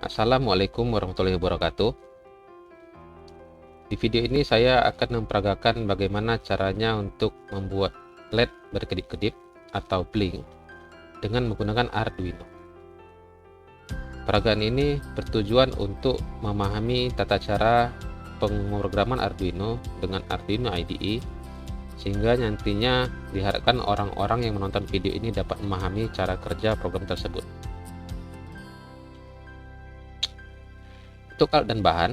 Assalamualaikum warahmatullahi wabarakatuh. Di video ini saya akan memperagakan bagaimana caranya untuk membuat LED berkedip-kedip atau blink dengan menggunakan Arduino. Peragaan ini bertujuan untuk memahami tata cara pemrograman Arduino dengan Arduino IDE, sehingga nantinya diharapkan orang-orang yang menonton video ini dapat memahami cara kerja program tersebut. Untuk alat dan bahan,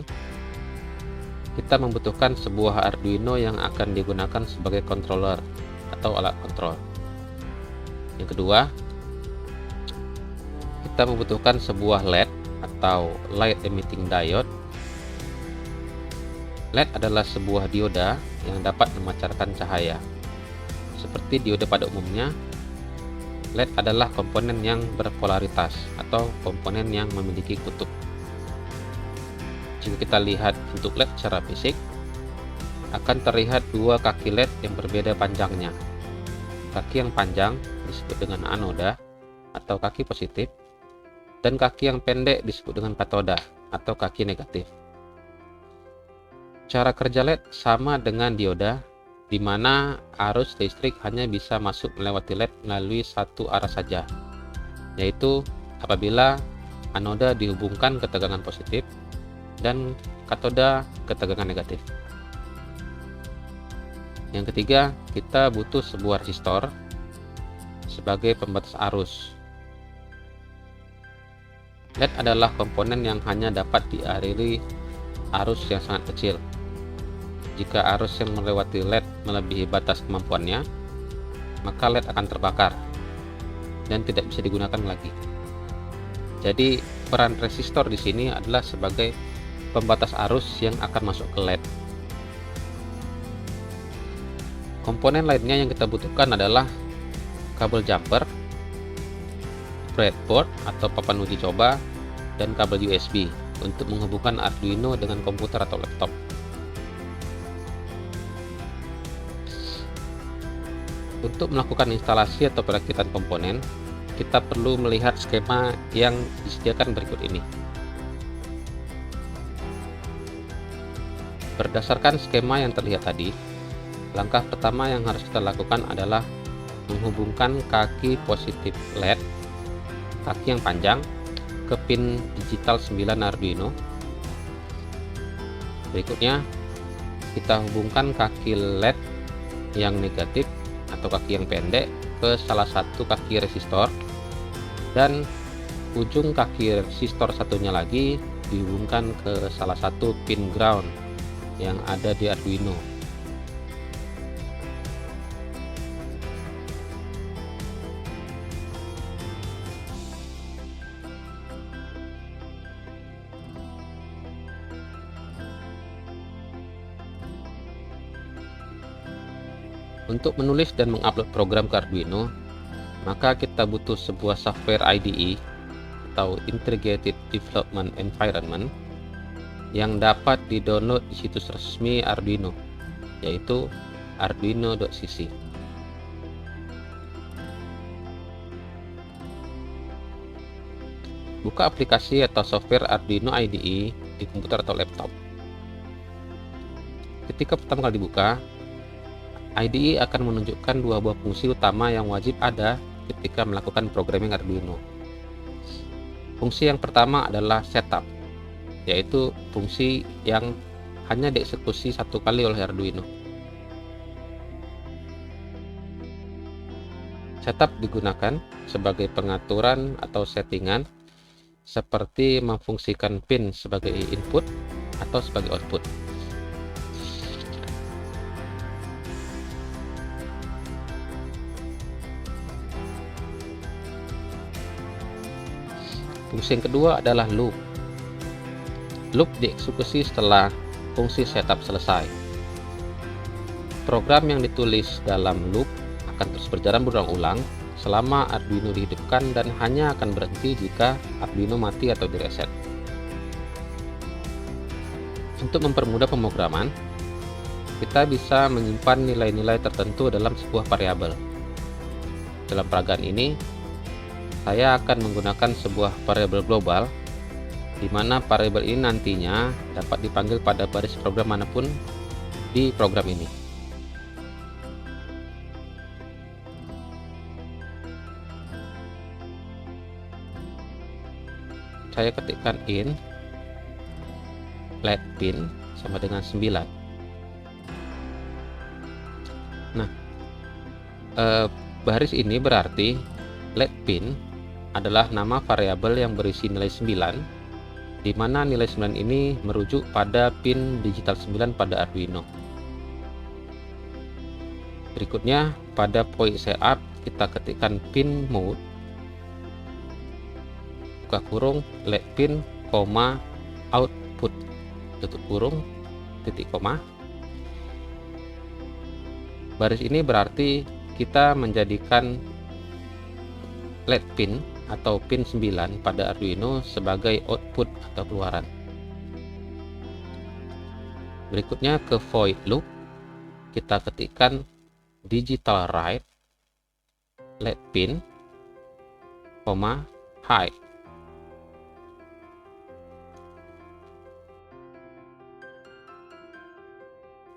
kita membutuhkan sebuah Arduino yang akan digunakan sebagai controller atau alat kontrol. Yang kedua, kita membutuhkan sebuah LED atau light emitting diode. LED adalah sebuah dioda yang dapat memancarkan cahaya. Seperti dioda pada umumnya, LED adalah komponen yang berpolaritas atau komponen yang memiliki kutub. Jika kita lihat bentuk LED secara fisik, akan terlihat dua kaki LED yang berbeda panjangnya. Kaki yang panjang disebut dengan anoda atau kaki positif, dan kaki yang pendek disebut dengan katoda atau kaki negatif. Cara kerja LED sama dengan dioda, di mana arus listrik hanya bisa masuk melewati LED melalui satu arah saja, yaitu apabila anoda dihubungkan ke tegangan positif dan katoda ke tegangan negatif. Yang ketiga, kita butuh sebuah resistor sebagai pembatas arus. LED adalah komponen yang hanya dapat dialiri arus yang sangat kecil. Jika arus yang melewati LED melebihi batas kemampuannya, maka LED akan terbakar dan tidak bisa digunakan lagi. Jadi, peran resistor di sini adalah sebagai pembatas arus yang akan masuk ke LED. Komponen lainnya yang kita butuhkan adalah kabel jumper, breadboard atau papan uji coba, dan kabel USB untuk menghubungkan Arduino dengan komputer atau laptop. Untuk melakukan instalasi atau perakitan komponen, kita perlu melihat skema yang disediakan berikut ini. Berdasarkan skema yang terlihat tadi, langkah pertama yang harus kita lakukan adalah menghubungkan kaki positif LED, kaki yang panjang, ke pin digital 9 Arduino. Berikutnya, kita hubungkan kaki LED yang negatif atau kaki yang pendek ke salah satu kaki resistor, dan ujung kaki resistor satunya lagi dihubungkan ke salah satu pin ground yang ada di Arduino. Untuk menulis dan mengupload program ke Arduino, maka kita butuh sebuah software IDE atau Integrated Development Environment yang dapat di-download di situs resmi Arduino, yaitu arduino.cc. Buka aplikasi atau software Arduino IDE di komputer atau laptop. Ketika pertama kali dibuka, IDE akan menunjukkan dua buah fungsi utama yang wajib ada ketika melakukan programming Arduino. Fungsi yang pertama adalah setup, yaitu fungsi yang hanya dieksekusi satu kali oleh Arduino. Setup digunakan sebagai pengaturan atau settingan, seperti memfungsikan pin sebagai input atau sebagai output. Fungsi yang kedua adalah loop. Loop dieksekusi setelah fungsi setup selesai. Program yang ditulis dalam loop akan terus berjalan berulang-ulang selama Arduino dihidupkan dan hanya akan berhenti jika Arduino mati atau direset. Untuk mempermudah pemrograman, kita bisa menyimpan nilai-nilai tertentu dalam sebuah variabel. Dalam peragaan ini, saya akan menggunakan sebuah variabel global di mana variabel ini nantinya dapat dipanggil pada baris program manapun di program ini. Saya ketikkan in let pin sama dengan 9. Nah, baris ini berarti let pin adalah nama variabel yang berisi nilai 9, di mana nilai 9 ini merujuk pada pin digital 9 pada Arduino. Berikutnya pada point setup kita ketikkan pin mode buka kurung let pin, output tutup kurung titik koma. Baris ini berarti kita menjadikan let pin atau pin 9 pada Arduino sebagai output atau keluaran. Berikutnya ke void loop kita ketikkan digital write let pin, high.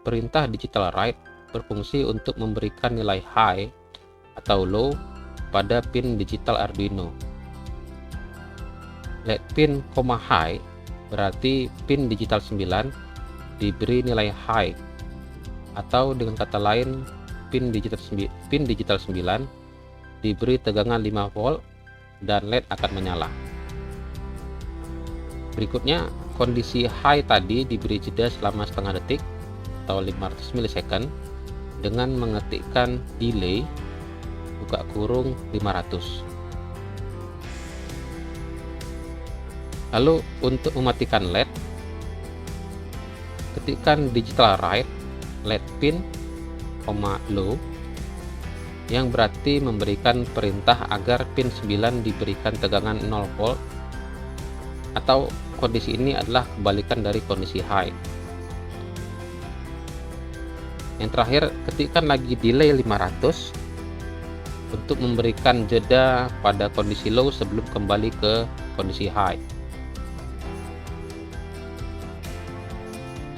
Perintah digital write berfungsi untuk memberikan nilai high atau low pada pin digital Arduino. Let pin, high berarti pin digital 9 diberi nilai high, atau dengan kata lain pin digital 9 diberi tegangan 5 volt dan LED akan menyala. Berikutnya kondisi high tadi diberi jeda selama setengah detik atau 500 milisecond dengan mengetikkan delay buka kurung 500. Lalu untuk mematikan LED ketikkan digital write LED pin, low, yang berarti memberikan perintah agar pin 9 diberikan tegangan 0 volt, atau kondisi ini adalah kebalikan dari kondisi high. Yang terakhir ketikkan lagi delay 500 untuk memberikan jeda pada kondisi low sebelum kembali ke kondisi high.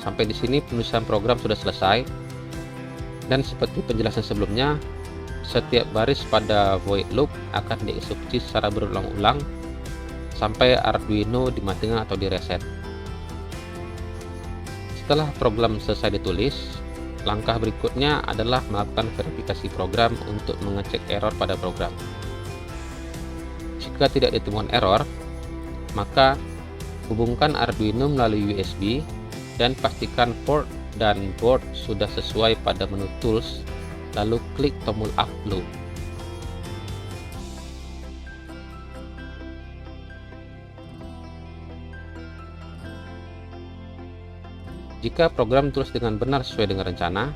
Sampai di sini penulisan program sudah selesai, dan seperti penjelasan sebelumnya, setiap baris pada void loop akan dieksekusi secara berulang-ulang sampai Arduino dimatikan atau direset. Setelah program selesai ditulis, langkah berikutnya adalah melakukan verifikasi program untuk mengecek error pada program. Jika tidak ditemukan error, maka hubungkan Arduino melalui USB dan pastikan port dan board sudah sesuai pada menu tools, lalu klik tombol upload. Jika program ditulis dengan benar sesuai dengan rencana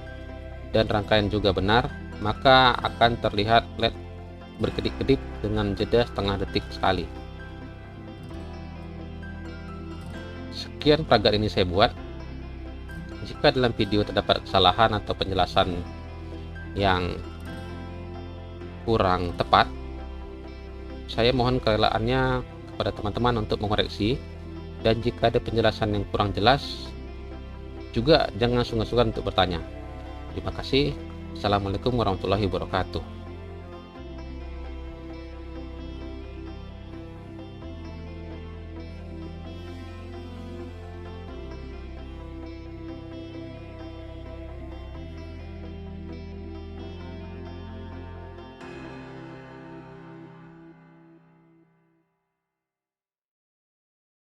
dan rangkaian juga benar, maka akan terlihat LED berkedip-kedip dengan jeda setengah detik sekali. Sekian peragaan ini saya buat. Jika dalam video terdapat kesalahan atau penjelasan yang kurang tepat, saya mohon kerelaannya kepada teman-teman untuk mengoreksi, dan jika ada penjelasan yang kurang jelas, juga jangan sungkan-sungkan untuk bertanya. Terima kasih. Assalamualaikum warahmatullahi wabarakatuh.